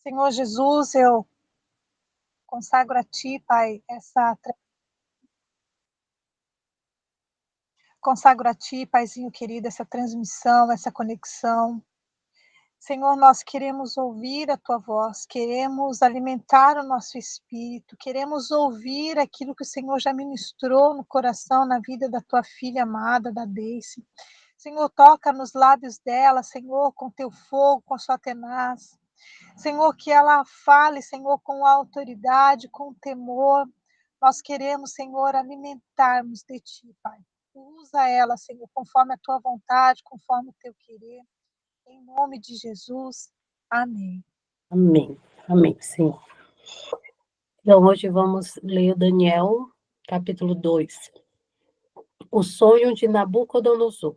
Senhor Jesus, eu consagro a Ti, Pai, consagro a Ti, Paizinho querido, essa transmissão, essa conexão. Senhor, nós queremos ouvir a Tua voz, queremos alimentar o nosso espírito, queremos ouvir aquilo que o Senhor já ministrou no coração, na vida da Tua filha amada, da Daisy. Senhor, toca nos lábios dela, Senhor, com Teu fogo, com a Sua tenaz. Senhor, que ela fale, Senhor, com autoridade, com temor. Nós queremos, Senhor, alimentarmos de Ti, Pai. Usa ela, Senhor, conforme a Tua vontade, conforme o Teu querer. Em nome de Jesus. Amém. Amém. Amém, Senhor. Então, hoje vamos ler Daniel, capítulo 2. O sonho de Nabucodonosor.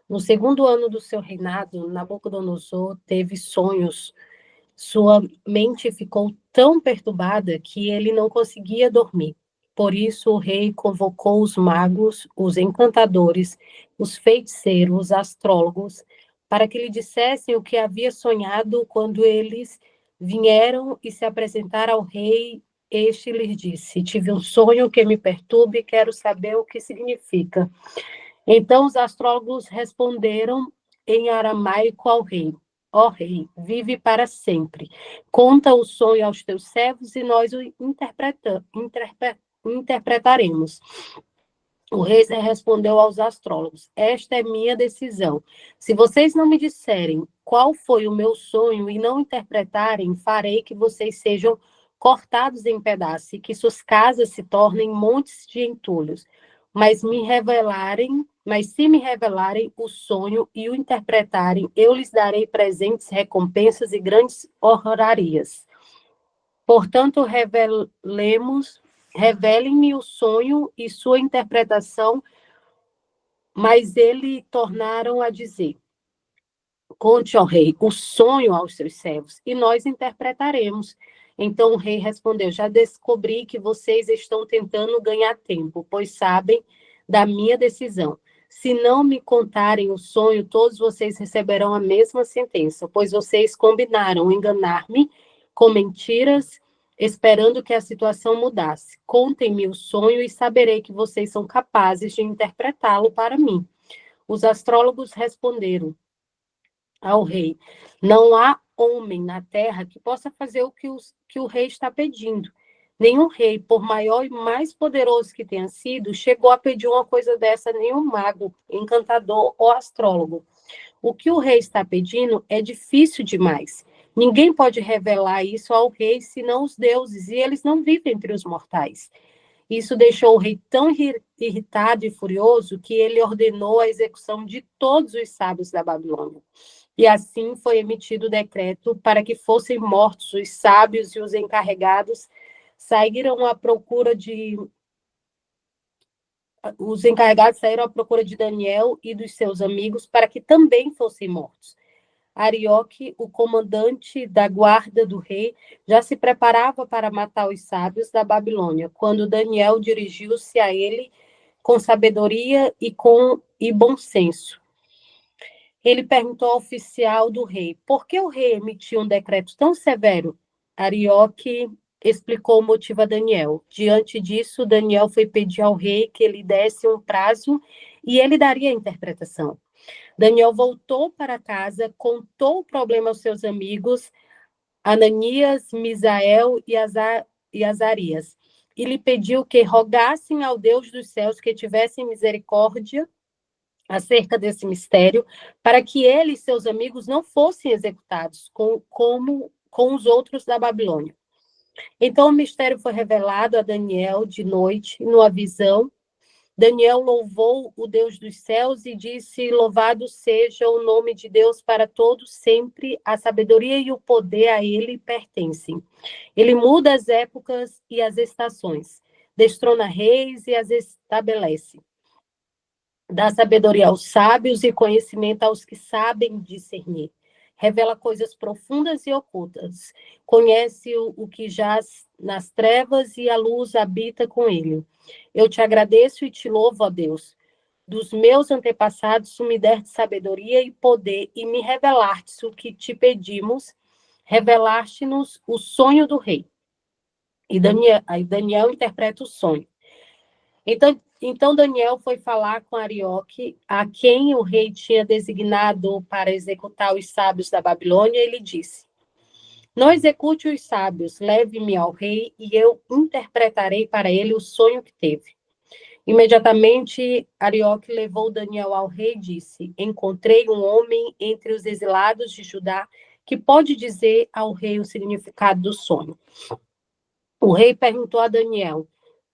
No segundo ano do seu reinado, Nabucodonosor teve sonhos. Sua mente ficou tão perturbada que ele não conseguia dormir. Por isso, o rei convocou os magos, os encantadores, os feiticeiros, os astrólogos, para que lhe dissessem o que havia sonhado. Quando eles vieram e se apresentaram ao rei, este lhes disse: tive um sonho que me perturba e quero saber o que significa. Então os astrólogos responderam em aramaico ao rei: ó rei, vive para sempre. Conta o sonho aos teus servos e nós o interpretaremos. O rei respondeu aos astrólogos: esta é minha decisão. Se vocês não me disserem qual foi o meu sonho e não interpretarem, farei que vocês sejam cortados em pedaços e que suas casas se tornem montes de entulhos. Mas se me revelarem o sonho e o interpretarem, eu lhes darei presentes, recompensas e grandes honrarias. Portanto, revelem-me o sonho e sua interpretação. Mas eles tornaram a dizer: conte ao rei o sonho aos seus servos, e nós interpretaremos. Então o rei respondeu: já descobri que vocês estão tentando ganhar tempo, pois sabem da minha decisão. Se não me contarem o sonho, todos vocês receberão a mesma sentença, pois vocês combinaram enganar-me com mentiras, esperando que a situação mudasse. Contem-me o sonho e saberei que vocês são capazes de interpretá-lo para mim. Os astrólogos responderam ao rei: não há homem na terra que possa fazer o que o rei está pedindo. Nenhum rei, por maior e mais poderoso que tenha sido, chegou a pedir uma coisa dessa a nenhum mago, encantador ou astrólogo. O que o rei está pedindo é difícil demais. Ninguém pode revelar isso ao rei, senão os deuses, e eles não vivem entre os mortais. Isso deixou o rei tão irritado e furioso que ele ordenou a execução de todos os sábios da Babilônia. E assim foi emitido o decreto para que fossem mortos os sábios, e os encarregados saíram à procura de Daniel e dos seus amigos para que também fossem mortos. Arioque, o comandante da guarda do rei, já se preparava para matar os sábios da Babilônia, quando Daniel dirigiu-se a ele com sabedoria e bom senso. Ele perguntou ao oficial do rei: por que o rei emitiu um decreto tão severo? Arioque explicou o motivo a Daniel. Diante disso, Daniel foi pedir ao rei que ele desse um prazo e ele daria a interpretação. Daniel voltou para casa, contou o problema aos seus amigos, Ananias, Misael e Azarias, e lhe pediu que rogassem ao Deus dos céus que tivessem misericórdia acerca desse mistério, para que ele e seus amigos não fossem executados como com os outros da Babilônia. Então o mistério foi revelado a Daniel de noite, numa visão. Daniel louvou o Deus dos céus e disse: louvado seja o nome de Deus para todos sempre, a sabedoria e o poder a ele pertencem. Ele muda as épocas e as estações, destrona reis e as estabelece. Dá sabedoria aos sábios e conhecimento aos que sabem discernir. Revela coisas profundas e ocultas. Conhece o que jaz nas trevas e a luz habita com ele. Eu te agradeço e te louvo, ó Deus. Dos meus antepassados, tu me deste sabedoria e poder e me revelaste o que te pedimos. revelaste-nos o sonho do rei. E Daniel interpreta o sonho. Então Daniel foi falar com Arioque, a quem o rei tinha designado para executar os sábios da Babilônia, e ele disse: não execute os sábios, leve-me ao rei, e eu interpretarei para ele o sonho que teve. Imediatamente, Arioque levou Daniel ao rei e disse: encontrei um homem entre os exilados de Judá que pode dizer ao rei o significado do sonho. O rei perguntou a Daniel,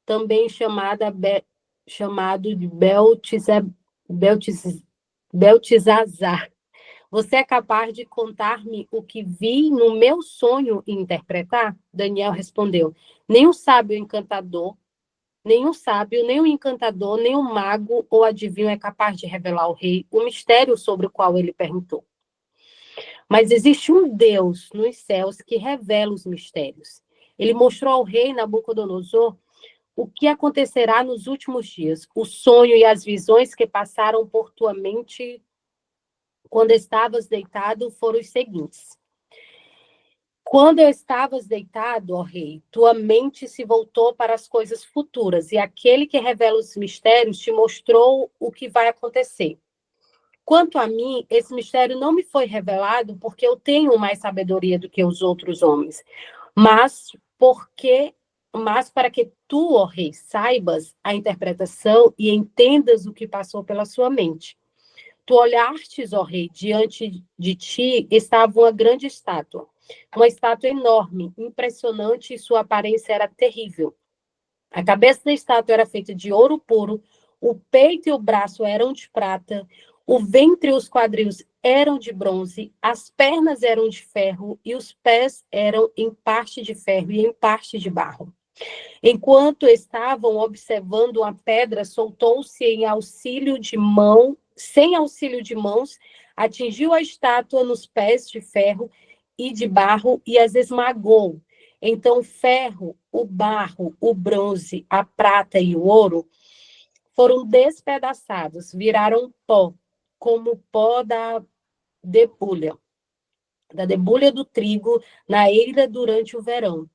também chamado de Beltesazar: você é capaz de contar-me o que vi no meu sonho e interpretar? Daniel respondeu: nenhum sábio, nem o encantador, nem o mago ou adivinho é capaz de revelar ao rei o mistério sobre o qual ele perguntou. Mas existe um Deus nos céus que revela os mistérios. Ele mostrou ao rei Nabucodonosor o que acontecerá nos últimos dias. O sonho e as visões que passaram por tua mente quando estavas deitado foram os seguintes. Quando eu estavas deitado, ó rei, tua mente se voltou para as coisas futuras, e aquele que revela os mistérios te mostrou o que vai acontecer. Quanto a mim, esse mistério não me foi revelado porque eu tenho mais sabedoria do que os outros homens, mas para que tu, ó rei, saibas a interpretação e entendas o que passou pela sua mente. Tu olhastes, ó rei, diante de ti estava uma grande estátua. Uma estátua enorme, impressionante, e sua aparência era terrível. A cabeça da estátua era feita de ouro puro, o peito e o braço eram de prata, o ventre e os quadris eram de bronze, as pernas eram de ferro e os pés eram em parte de ferro e em parte de barro. Enquanto estavam observando a pedra, soltou-se sem auxílio de mãos, atingiu a estátua nos pés de ferro e de barro e as esmagou. Então o ferro, o barro, o bronze, a prata e o ouro foram despedaçados, viraram pó, como o pó da debulha do trigo na eira durante o verão.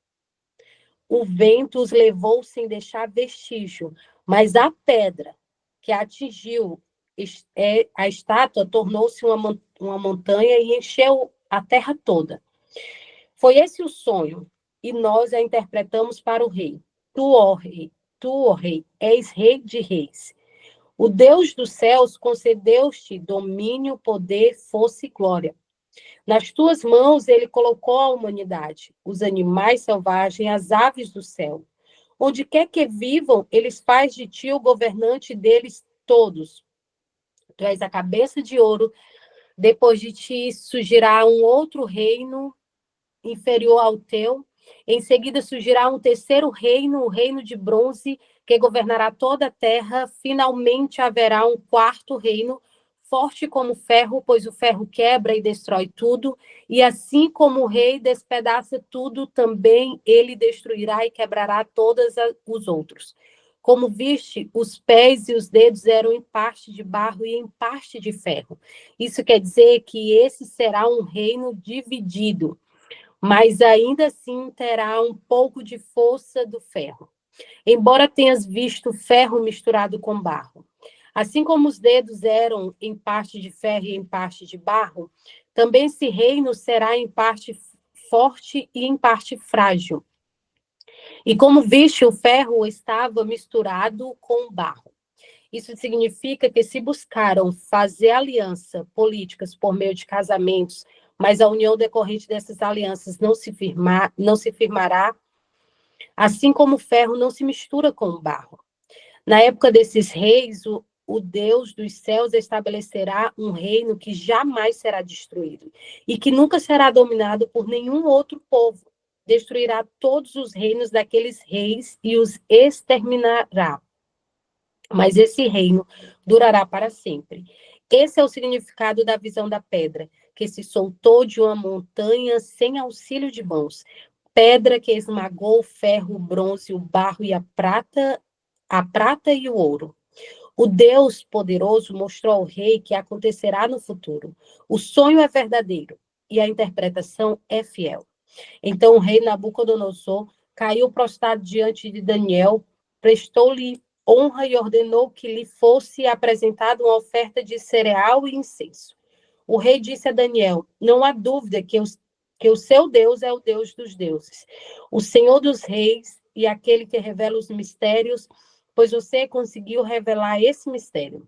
O vento os levou sem deixar vestígio, mas a pedra que atingiu a estátua tornou-se uma montanha e encheu a terra toda. Foi esse o sonho, e nós a interpretamos para o rei. Tu, ó rei, és rei de reis. O Deus dos céus concedeu-te domínio, poder, força e glória. Nas tuas mãos ele colocou a humanidade, os animais selvagens, as aves do céu. Onde quer que vivam, eles faz de ti o governante deles todos. Tu és a cabeça de ouro, depois de ti surgirá um outro reino inferior ao teu. Em seguida surgirá um terceiro reino, o reino de bronze, que governará toda a terra. Finalmente haverá um quarto reino, forte como ferro, pois o ferro quebra e destrói tudo. E assim como o rei despedaça tudo, também ele destruirá e quebrará todos os outros. Como viste, os pés e os dedos eram em parte de barro e em parte de ferro. Isso quer dizer que esse será um reino dividido, mas ainda assim terá um pouco de força do ferro, embora tenhas visto ferro misturado com barro. Assim como os dedos eram em parte de ferro e em parte de barro, também esse reino será em parte forte e em parte frágil. E como viste, o ferro estava misturado com barro. Isso significa que se buscaram fazer aliança políticas por meio de casamentos, mas a união decorrente dessas alianças não se firmará, assim como o ferro não se mistura com o barro. Na época desses reis, o Deus dos céus estabelecerá um reino que jamais será destruído e que nunca será dominado por nenhum outro povo. Destruirá todos os reinos daqueles reis e os exterminará. Mas esse reino durará para sempre. Esse é o significado da visão da pedra, que se soltou de uma montanha sem auxílio de mãos. Pedra que esmagou o ferro, o bronze, o barro e a prata e o ouro. O Deus poderoso mostrou ao rei que acontecerá no futuro. O sonho é verdadeiro e a interpretação é fiel. Então o rei Nabucodonosor caiu prostrado diante de Daniel, prestou-lhe honra e ordenou que lhe fosse apresentada uma oferta de cereal e incenso. O rei disse a Daniel: não há dúvida que o seu Deus é o Deus dos deuses, o Senhor dos reis e aquele que revela os mistérios, pois você conseguiu revelar esse mistério.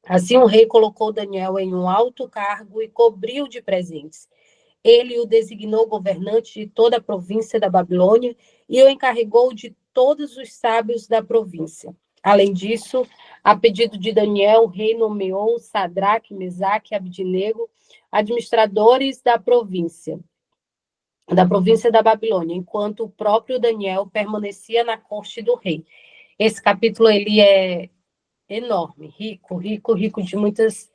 Assim o rei colocou Daniel em um alto cargo e cobriu de presentes. Ele o designou governante de toda a província da Babilônia e o encarregou de todos os sábios da província. Além disso, a pedido de Daniel, o rei nomeou Sadraque, Mesaque e Abdinego, administradores da província da Babilônia, enquanto o próprio Daniel permanecia na corte do rei. Esse capítulo ele é enorme, rico de muitas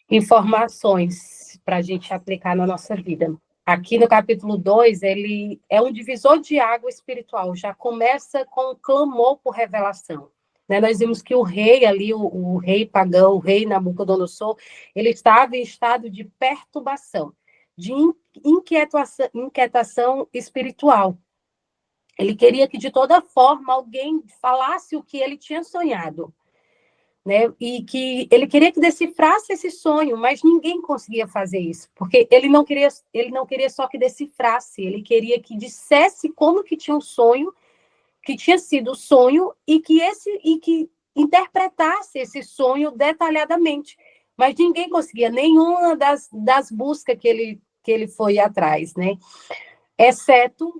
informações para a gente aplicar na nossa vida. Aqui no capítulo 2, ele é um divisor de água espiritual, já começa com um clamor por revelação. Né? Nós vimos que o rei ali, o rei pagão, o rei Nabucodonosor, ele estava em estado de perturbação, de inquietação espiritual. Ele queria que, de toda forma, alguém falasse o que ele tinha sonhado. Né? E que ele queria que decifrasse esse sonho, mas ninguém conseguia fazer isso, porque ele não queria só que decifrasse, ele queria que dissesse como que tinha um sonho, que tinha sido o sonho e que interpretasse esse sonho detalhadamente. Mas ninguém conseguia, nenhuma das buscas que ele foi atrás, né? Exceto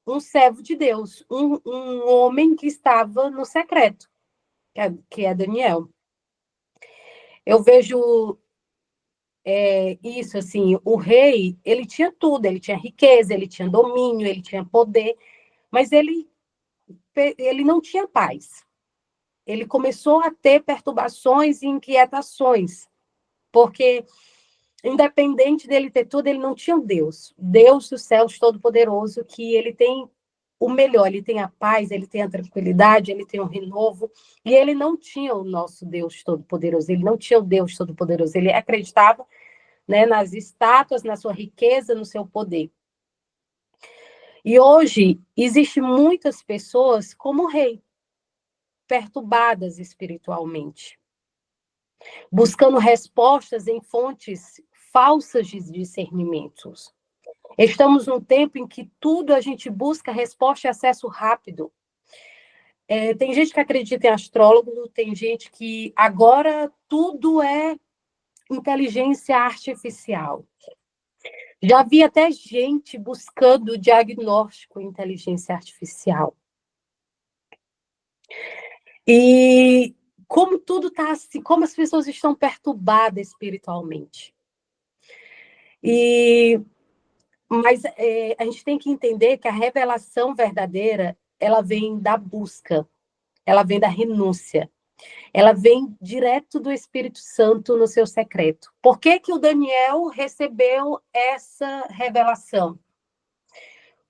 um servo de Deus, um homem que estava no secreto, que é Daniel. Eu vejo isso, assim, o rei, ele tinha tudo, ele tinha riqueza, ele tinha domínio, ele tinha poder, mas ele não tinha paz. Ele começou a ter perturbações e inquietações, porque, independente dele ter tudo, ele não tinha Deus dos céus Todo-Poderoso, que ele tem o melhor, ele tem a paz, ele tem a tranquilidade, ele tem o renovo, e ele não tinha o nosso Deus Todo-Poderoso, ele não tinha o Deus Todo-Poderoso, ele acreditava, né, nas estátuas, na sua riqueza, no seu poder. E hoje, existem muitas pessoas como o rei, perturbadas espiritualmente, buscando respostas em fontes falsas de discernimentos. Estamos num tempo em que tudo a gente busca resposta e acesso rápido. Tem gente que acredita em astrólogo, tem gente que agora tudo é inteligência artificial. Já vi até gente buscando diagnóstico em inteligência artificial. E como tudo está assim, como as pessoas estão perturbadas espiritualmente. Mas a gente tem que entender que a revelação verdadeira, ela vem da busca, ela vem da renúncia, ela vem direto do Espírito Santo no seu secreto. Por que que o Daniel recebeu essa revelação?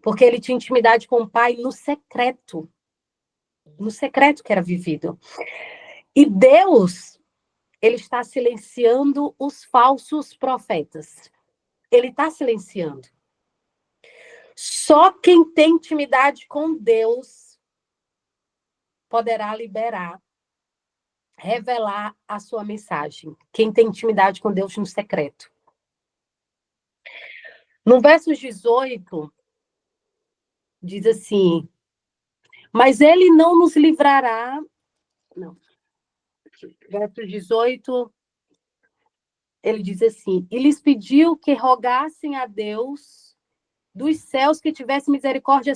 Porque ele tinha intimidade com o Pai no secreto que era vivido. E Deus, ele está silenciando os falsos profetas. Ele está silenciando. Só quem tem intimidade com Deus poderá liberar, revelar a sua mensagem. Quem tem intimidade com Deus no secreto. No verso 18, diz assim: mas ele não nos livrará. Não. Verso 18, ele diz assim: e lhes pediu que rogassem a Deus dos céus que tivesse misericórdia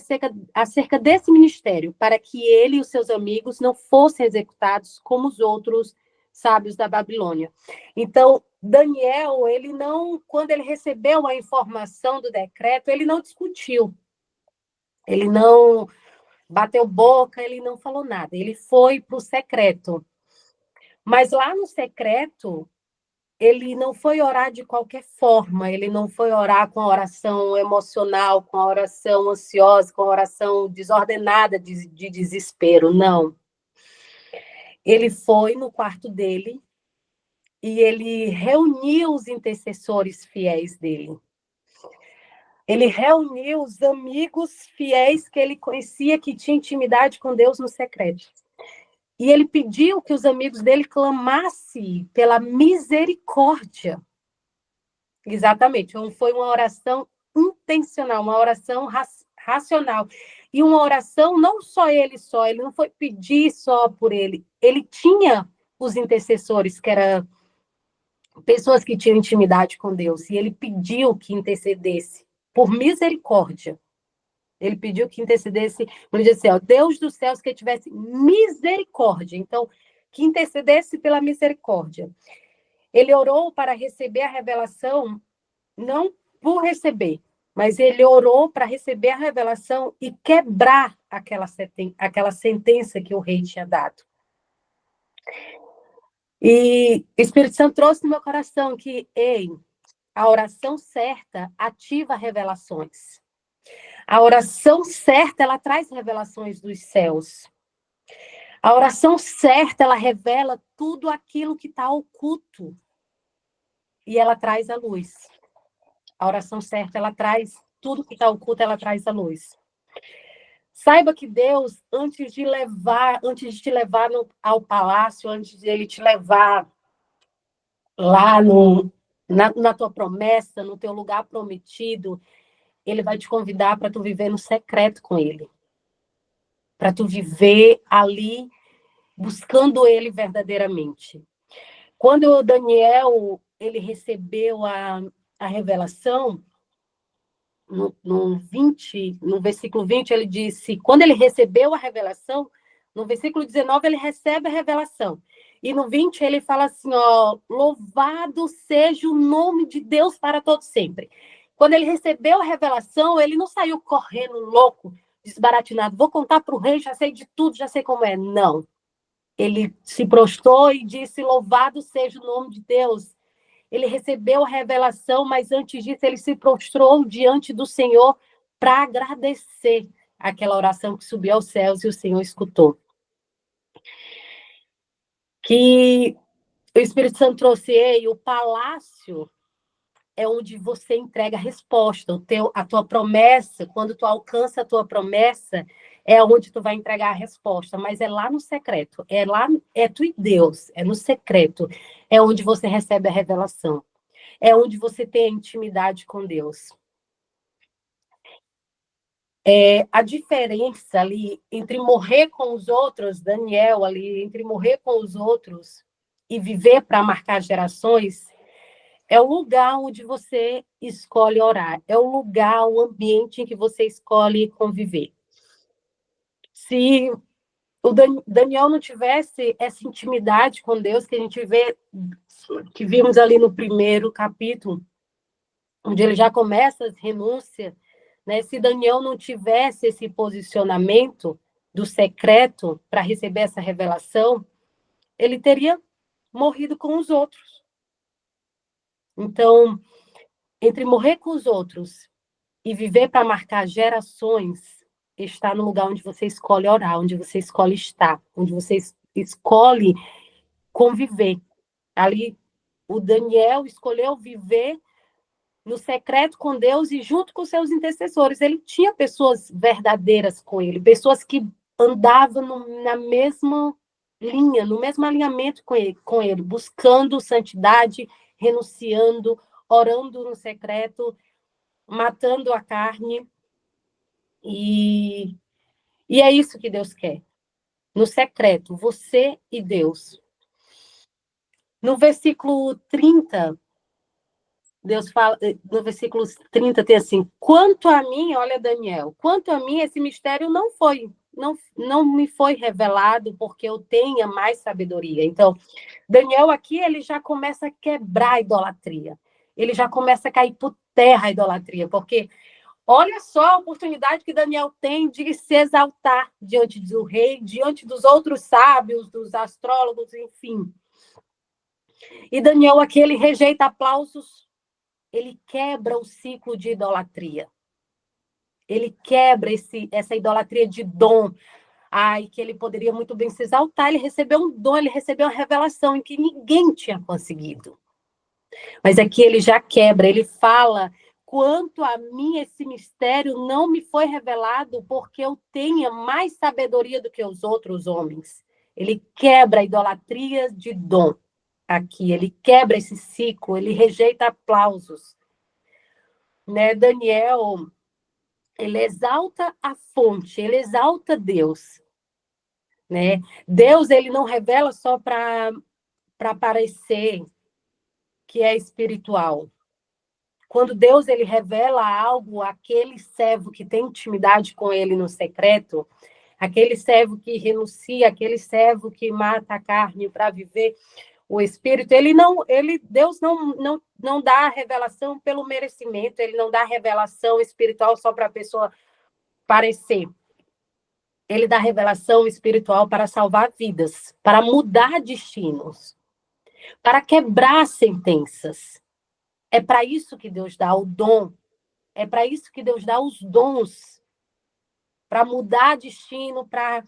acerca desse ministério, para que ele e os seus amigos não fossem executados como os outros sábios da Babilônia. Então, Daniel, ele não, quando ele recebeu a informação do decreto, ele não discutiu, ele não bateu boca, ele não falou nada, ele foi para o secreto. Mas lá no secreto, ele não foi orar de qualquer forma, ele não foi orar com a oração emocional, com a oração ansiosa, com a oração desordenada de desespero, não. Ele foi no quarto dele e ele reuniu os intercessores fiéis dele. Ele reuniu os amigos fiéis que ele conhecia, que tinha intimidade com Deus no secreto. E ele pediu que os amigos dele clamassem pela misericórdia. Exatamente. Foi uma oração intencional, uma oração racional. E uma oração, não só, ele não foi pedir só por ele. Ele tinha os intercessores, que eram pessoas que tinham intimidade com Deus. E ele pediu que intercedesse por misericórdia. Ele pediu que intercedesse, ele disse assim, ó, Deus dos céus, que tivesse misericórdia. Então, que intercedesse pela misericórdia. Ele orou para receber a revelação, não por receber, mas ele orou para receber a revelação e quebrar aquela sentença que o rei tinha dado. E o Espírito Santo trouxe no meu coração que, a oração certa ativa revelações. A oração certa, ela traz revelações dos céus. A oração certa, ela revela tudo aquilo que está oculto. E ela traz a luz. A oração certa, ela traz tudo que está oculto, ela traz a luz. Saiba que Deus, antes de te levar ao palácio, antes de ele te levar lá na tua promessa, no teu lugar prometido, ele vai te convidar para tu viver no secreto com ele. Para tu viver ali, buscando ele verdadeiramente. Quando o Daniel, ele recebeu a revelação, no versículo 20, ele disse, quando ele recebeu a revelação, no versículo 19, ele recebe a revelação. E no 20, ele fala assim, ó, louvado seja o nome de Deus para todo sempre. Quando ele recebeu a revelação, ele não saiu correndo louco, desbaratinado, vou contar para o rei, já sei de tudo, já sei como é. Não. Ele se prostrou e disse, louvado seja o nome de Deus. Ele recebeu a revelação, mas antes disso ele se prostrou diante do Senhor para agradecer aquela oração que subiu aos céus e o Senhor escutou. Que o Espírito Santo trouxe, o palácio é onde você entrega a resposta, a tua promessa, quando tu alcança a tua promessa, é onde tu vai entregar a resposta, mas é lá no secreto, é tu e Deus, é no secreto, é onde você recebe a revelação, é onde você tem a intimidade com Deus. A diferença ali entre morrer com os outros, Daniel ali, entre morrer com os outros e viver para marcar gerações, é o lugar onde você escolhe orar. É o lugar, o ambiente em que você escolhe conviver. Se o Daniel não tivesse essa intimidade com Deus que a gente vê, que vimos ali no primeiro capítulo, onde ele já começa as renúncias, né? Se Daniel não tivesse esse posicionamento do secreto para receber essa revelação, ele teria morrido com os outros. Então, entre morrer com os outros e viver para marcar gerações, está no lugar onde você escolhe orar, onde você escolhe estar, onde você escolhe conviver. Ali, o Daniel escolheu viver no secreto com Deus e junto com seus intercessores. Ele tinha pessoas verdadeiras com ele, pessoas que andavam na mesma linha, no mesmo alinhamento com ele, buscando santidade, renunciando, orando no secreto, matando a carne. E é isso que Deus quer. No secreto, você e Deus. No versículo 30, Deus fala, no versículo 30 tem assim, quanto a mim, olha Daniel, quanto a mim esse mistério não me foi revelado porque eu tenha mais sabedoria. Então, Daniel aqui, ele já começa a quebrar a idolatria. Ele já começa a cair por terra a idolatria, porque olha só a oportunidade que Daniel tem de se exaltar diante do rei, diante dos outros sábios, dos astrólogos, enfim. E Daniel aqui, ele rejeita aplausos, ele quebra o ciclo de idolatria. Ele quebra essa idolatria de dom. que ele poderia muito bem se exaltar, ele recebeu um dom, ele recebeu uma revelação em que ninguém tinha conseguido. Mas aqui ele já quebra, ele fala: quanto a mim, esse mistério não me foi revelado porque eu tenha mais sabedoria do que os outros homens. Ele quebra a idolatria de dom aqui, ele quebra esse ciclo, ele rejeita aplausos. Né? Daniel, ele exalta a fonte, ele exalta Deus. Né? Deus, ele não revela só para parecer que é espiritual. Quando Deus ele revela algo, aquele servo que tem intimidade com ele no secreto, aquele servo que renuncia, aquele servo que mata a carne para viver o espírito, Deus não dá a revelação pelo merecimento, ele não dá a revelação espiritual só para a pessoa parecer. Ele dá revelação espiritual para salvar vidas, para mudar destinos, para quebrar sentenças. É para isso que Deus dá o dom. É para isso que Deus dá os dons. Para mudar destino, para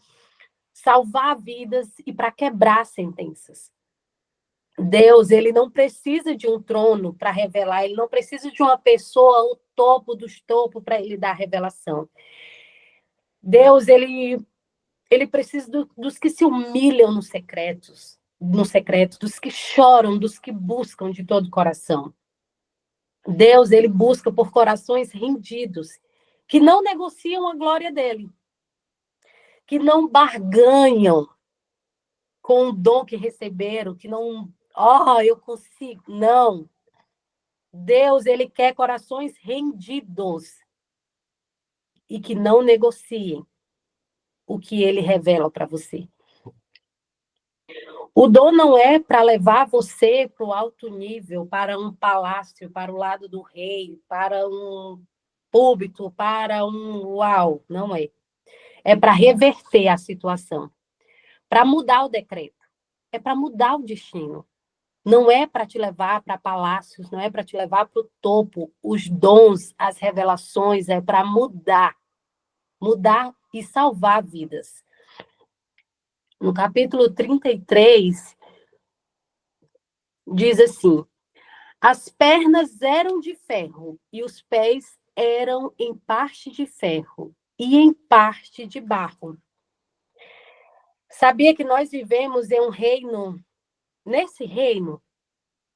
salvar vidas e para quebrar sentenças. Deus, ele não precisa de um trono para revelar. Ele não precisa de uma pessoa, o topo dos topos, para ele dar revelação. Deus, ele precisa dos que se humilham no secreto, dos que choram, dos que buscam de todo o coração. Deus, ele busca por corações rendidos, que não negociam a glória dele, que não barganham com o dom que receberam, que não, eu consigo. Não. Deus, ele quer corações rendidos e que não negociem o que ele revela para você. O dom não é para levar você para o alto nível, para um palácio, para o lado do rei, para um púlpito, para um uau, não é. É para reverter a situação, para mudar o decreto, é para mudar o destino. Não é para te levar para palácios, não é para te levar para o topo. Os dons, as revelações, é para mudar e salvar vidas. No capítulo 33, diz assim: as pernas eram de ferro e os pés eram em parte de ferro e em parte de barro. Sabia que nós vivemos em um reino, nesse reino,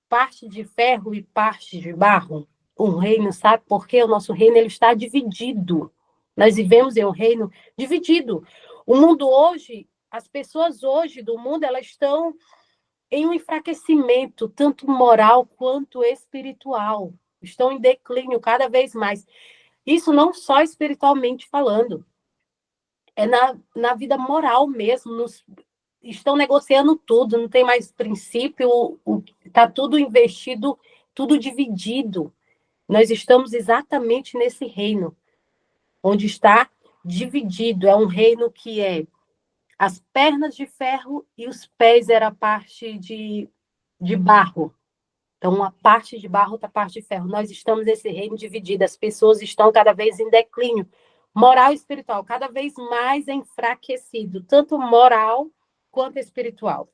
parte de ferro e parte de barro? Um reino, sabe por quê? O nosso reino ele está dividido. Nós vivemos em um reino dividido. O mundo hoje, as pessoas hoje do mundo, elas estão em um enfraquecimento, tanto moral quanto espiritual. Estão em declínio cada vez mais. Isso não só espiritualmente falando, é na vida moral mesmo. Estão negociando tudo, não tem mais princípio, está tudo investido, tudo dividido. Nós estamos exatamente nesse reino, onde está dividido. É um reino que é as pernas de ferro e os pés era a parte de barro. Então, uma parte de barro, outra parte de ferro. Nós estamos nesse reino dividido. As pessoas estão cada vez em declínio. Moral e espiritual, cada vez mais enfraquecido. Tanto moral quanto espiritual.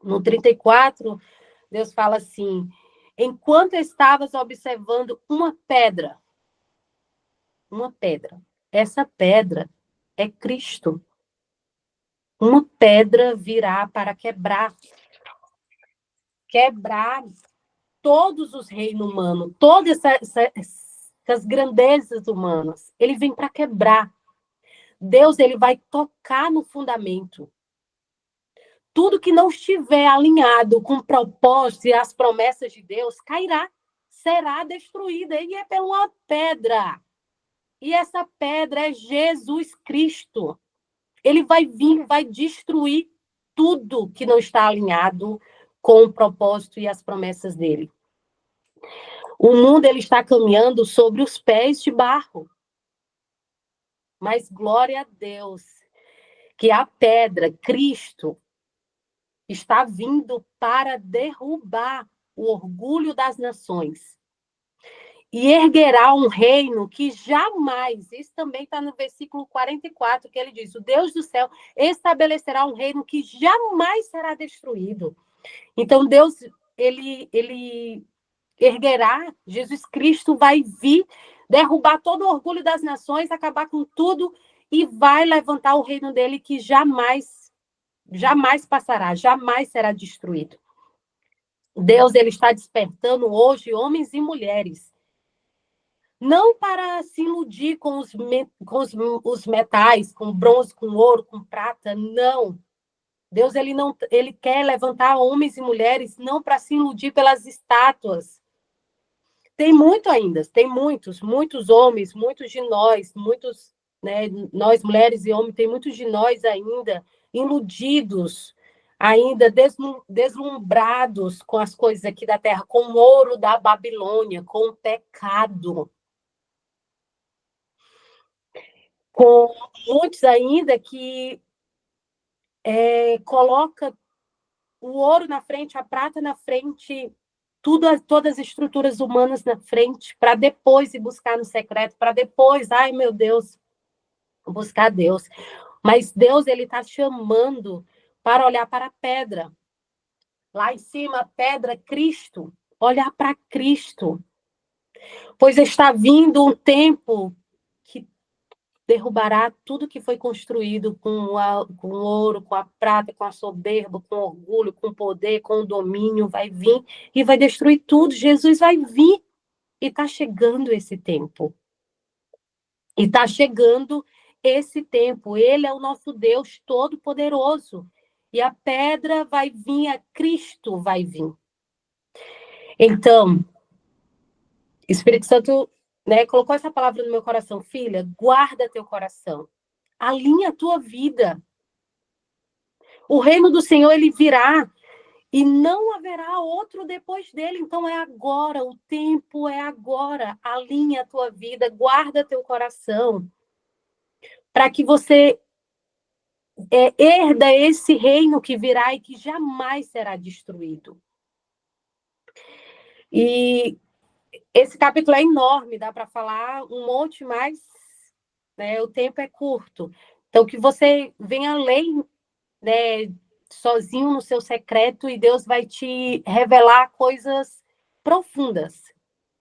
No 34, Deus fala assim: enquanto estavas observando uma pedra, essa pedra é Cristo. Uma pedra virá para quebrar todos os reinos humanos, todas essas grandezas humanas. Ele vem para quebrar. Deus ele vai tocar no fundamento. Tudo que não estiver alinhado com o propósito e as promessas de Deus cairá, será destruída. E é pela uma pedra. E essa pedra é Jesus Cristo. Ele vai vir, vai destruir tudo que não está alinhado com o propósito e as promessas dele. O mundo ele está caminhando sobre os pés de barro. Mas glória a Deus que a pedra, Cristo, está vindo para derrubar o orgulho das nações e erguerá um reino que jamais, isso também está no versículo 44, que ele diz, o Deus do céu estabelecerá um reino que jamais será destruído. Então, Deus, ele erguerá, Jesus Cristo vai vir, derrubar todo o orgulho das nações, acabar com tudo, e vai levantar o reino dele que jamais passará, jamais será destruído. Deus, ele está despertando hoje homens e mulheres, não para se iludir com os metais, com bronze, com ouro, com prata, não. Deus, ele quer levantar homens e mulheres não para se iludir pelas estátuas. Tem muito ainda, tem muitos homens, muitos de nós, muitos, né, nós mulheres e homens, tem muitos de nós ainda iludidos, ainda deslumbrados com as coisas aqui da terra, com o ouro da Babilônia, com o pecado. Com muitos ainda que coloca o ouro na frente, a prata na frente, todas as estruturas humanas na frente, para depois ir buscar no secreto, para depois, ai meu Deus, buscar Deus. Mas Deus, ele está chamando para olhar para a pedra. Lá em cima, a pedra, Cristo. Olhar para Cristo. Pois está vindo um tempo que derrubará tudo que foi construído com o ouro, com a prata, com a soberba, com o orgulho, com o poder, com o domínio. Vai vir e vai destruir tudo. Jesus vai vir. E está chegando esse tempo. E está chegando esse tempo. Ele é o nosso Deus Todo-Poderoso. E a pedra vai vir, a Cristo vai vir. Então, Espírito Santo, né, colocou essa palavra no meu coração. Filha, guarda teu coração. Alinha a tua vida. O reino do Senhor, ele virá. E não haverá outro depois dele. Então é agora, o tempo é agora. Alinha a tua vida, guarda teu coração. Para que você herda esse reino que virá e que jamais será destruído. E esse capítulo é enorme, dá para falar um monte, mas né, o tempo é curto. Então, que você venha ler, né, sozinho no seu secreto e Deus vai te revelar coisas profundas.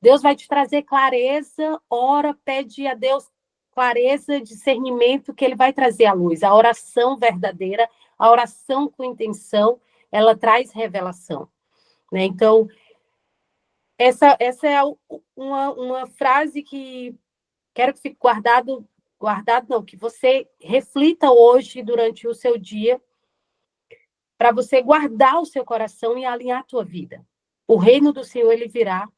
Deus vai te trazer clareza, ora, pede a Deus clareza, discernimento, que ele vai trazer à luz. A oração verdadeira, a oração com intenção, ela traz revelação. Né? Então, essa é uma frase que quero que fique guardado não, que você reflita hoje, durante o seu dia, para você guardar o seu coração e alinhar a tua vida. O reino do Senhor, ele virá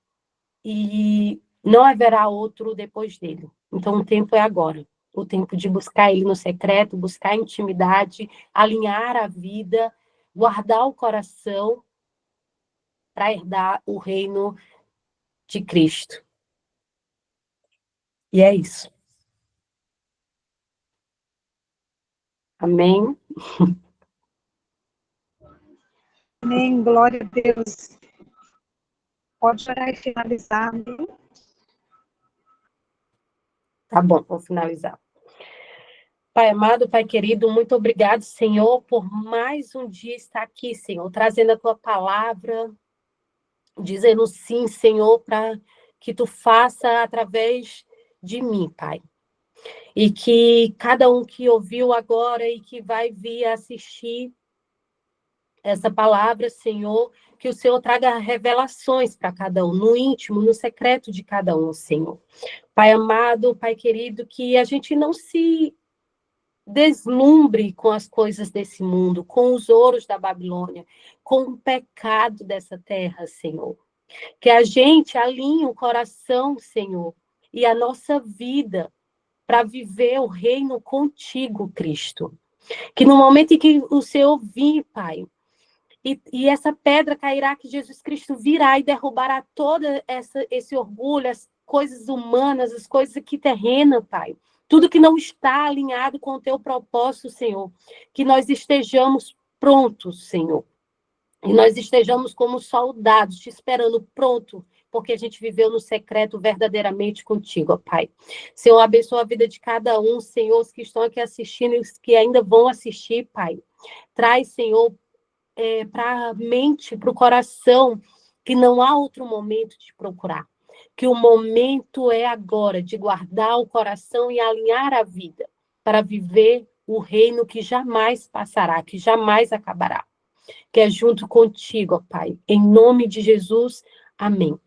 e não haverá outro depois dele. Então, o tempo é agora. O tempo de buscar ele no secreto, buscar intimidade, alinhar a vida, guardar o coração para herdar o reino de Cristo. E é isso. Amém? Amém, glória a Deus. Pode orar e finalizar, amém? Tá bom, vou finalizar. Pai amado, Pai querido, muito obrigado, Senhor, por mais um dia estar aqui, Senhor, trazendo a Tua palavra, dizendo sim, Senhor, para que Tu faça através de mim, Pai. E que cada um que ouviu agora e que vai vir assistir essa palavra, Senhor, que o Senhor traga revelações para cada um, no íntimo, no secreto de cada um, Senhor. Pai amado, Pai querido, que a gente não se deslumbre com as coisas desse mundo, com os ouros da Babilônia, com o pecado dessa terra, Senhor. Que a gente alinhe o coração, Senhor, e a nossa vida para viver o reino contigo, Cristo. Que no momento em que o Senhor vir, Pai, e essa pedra cairá, que Jesus Cristo virá e derrubará todo esse orgulho, as coisas humanas, as coisas aqui terrenas, Pai. Tudo que não está alinhado com o teu propósito, Senhor. Que nós estejamos prontos, Senhor. E nós estejamos como soldados, te esperando pronto, porque a gente viveu no secreto verdadeiramente contigo, ó Pai. Senhor, abençoa a vida de cada um, Senhor, os que estão aqui assistindo e os que ainda vão assistir, Pai. Traz, Senhor, para a mente, para o coração, que não há outro momento de procurar. Que o momento é agora de guardar o coração e alinhar a vida para viver o reino que jamais passará, que jamais acabará. Que é junto contigo, ó Pai. Em nome de Jesus, amém.